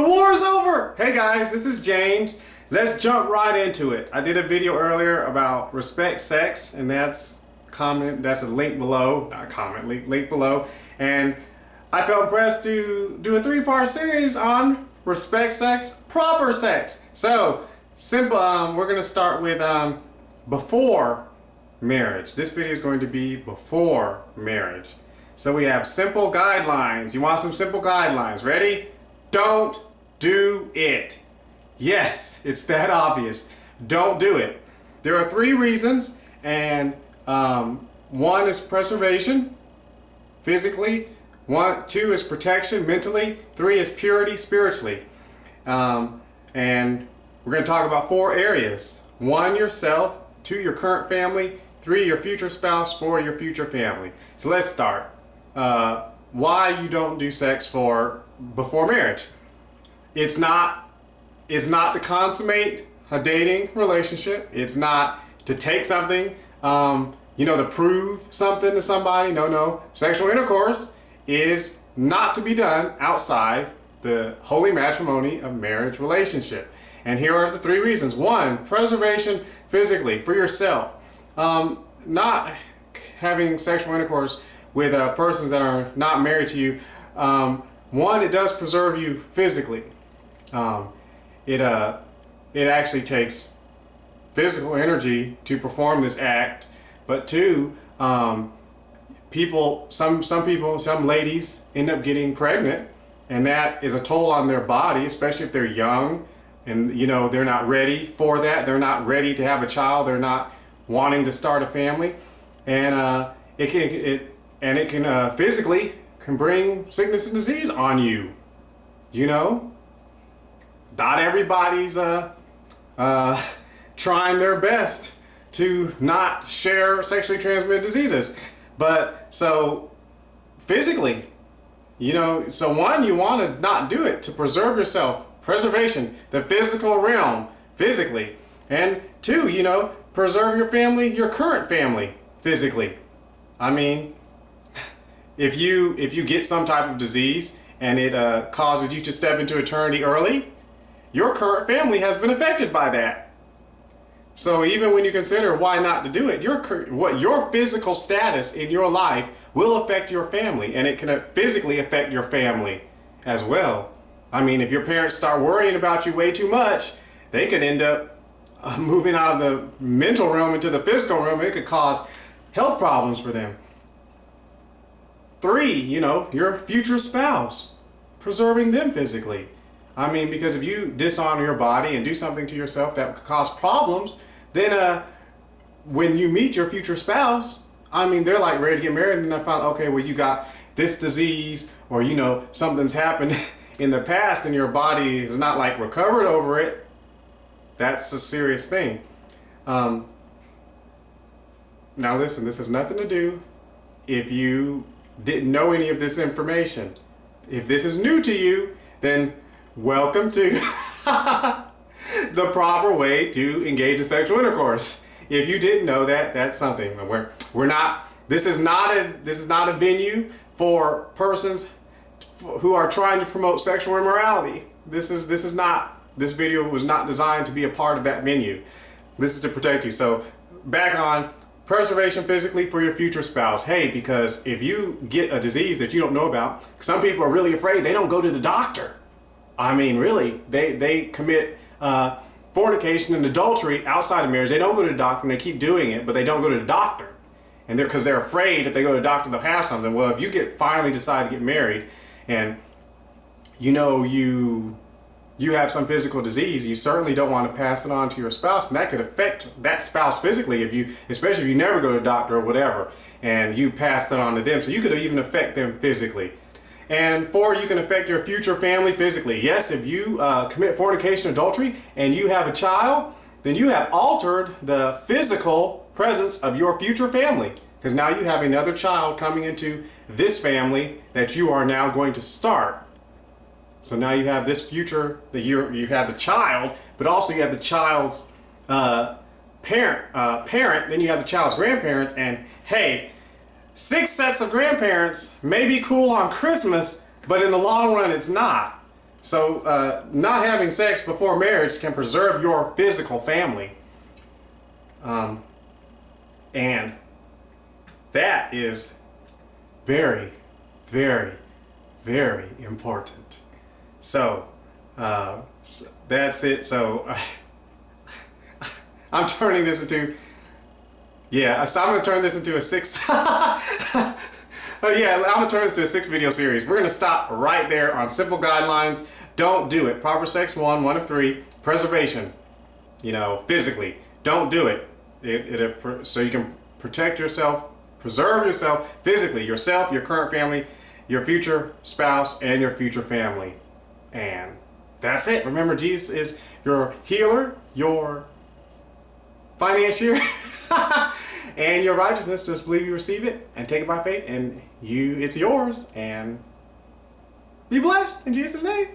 The war is over! Hey guys, this is James. Let's jump right into it. I did a video earlier about respect sex, and that's a link below, not comment, link below. And I felt impressed to do a 3-part series on respect sex, proper sex. So, simple, we're gonna start with before marriage. This video is going to be before marriage. So we have simple guidelines. You want some simple guidelines? Ready? Don't do it. Yes, it's that obvious. Don't do it. There are 3 reasons, and 1 is preservation, physically. 2 is protection, mentally. 3 is purity, spiritually. And we're going to talk about 4 areas. 1, yourself. 2, your current family. 3, your future spouse. 4, your future family. So let's start. Why you don't do sex before marriage. It's not to consummate a dating relationship. It's not to take something, to prove something to somebody. No. Sexual intercourse is not to be done outside the holy matrimony of marriage relationship. And here are the 3 reasons. 1, preservation physically for yourself. Not having sexual intercourse with persons that are not married to you. 1, it does preserve you physically. It actually takes physical energy to perform this act. But 2, some ladies end up getting pregnant, and that is a toll on their body, especially if they're young and they're not ready for that. They're not ready to have a child. They're not wanting to start a family, and it can physically can bring sickness and disease on you. Not everybody's trying their best to not share sexually transmitted diseases. But so physically, so 1, you want to not do it to preserve yourself, preservation, the physical realm, physically. And 2, preserve your family, your current family, physically. I mean, if you get some type of disease and it causes you to step into eternity early, your current family has been affected by that. So even when you consider why not to do it, your physical status in your life will affect your family, and it can physically affect your family as well. I mean, if your parents start worrying about you way too much, they could end up moving out of the mental realm into the physical realm, and it could cause health problems for them. 3, your future spouse, preserving them physically. I mean, because if you dishonor your body and do something to yourself that could cause problems, then when you meet your future spouse, I mean, they're like ready to get married, and they find, okay, well, you got this disease, or something's happened in the past and your body is not like recovered over it. That's a serious thing. Now listen, this has nothing to do if you didn't know any of this information. If this is new to you, then welcome to the proper way to engage in sexual intercourse. If you didn't know that, that's something. We're not. This is not a venue for persons who are trying to promote sexual immorality. This video was not designed to be a part of that venue. This is to protect you. So back on preservation physically for your future spouse. Hey, because if you get a disease that you don't know about, some people are really afraid. They don't go to the doctor. I mean, really, they commit fornication and adultery outside of marriage. They don't go to the doctor, and they keep doing it, but they don't go to the doctor. And because they're afraid if they go to the doctor, they'll have something. Well, if you finally decide to get married, and you have some physical disease, you certainly don't want to pass it on to your spouse, and that could affect that spouse physically, especially if you never go to the doctor or whatever, and you pass it on to them. So you could even affect them physically. And 4, you can affect your future family physically. Yes, if you commit fornication, adultery, and you have a child, then you have altered the physical presence of your future family, because now you have another child coming into this family that you are now going to start. So now you have this future, you have the child, but also you have the child's parent, then you have the child's grandparents, and hey, 6 sets of grandparents may be cool on Christmas, but in the long run it's not. So not having sex before marriage can preserve your physical family. And that is very, very, very important. So that's it. So I'm turning this into, yeah, so I'm going to turn this into a 6. Yeah, I'm going to turn this to a 6-video series. We're going to stop right there on simple guidelines. Don't do it. Proper sex, one of 3. Preservation, you know, physically. Don't do it. So you can protect yourself, preserve yourself physically, yourself, your current family, your future spouse, and your future family. And that's it. Remember, Jesus is your healer, your financier, and your righteousness. Just believe you receive it and take it by faith, and it's yours. And be blessed in Jesus' name.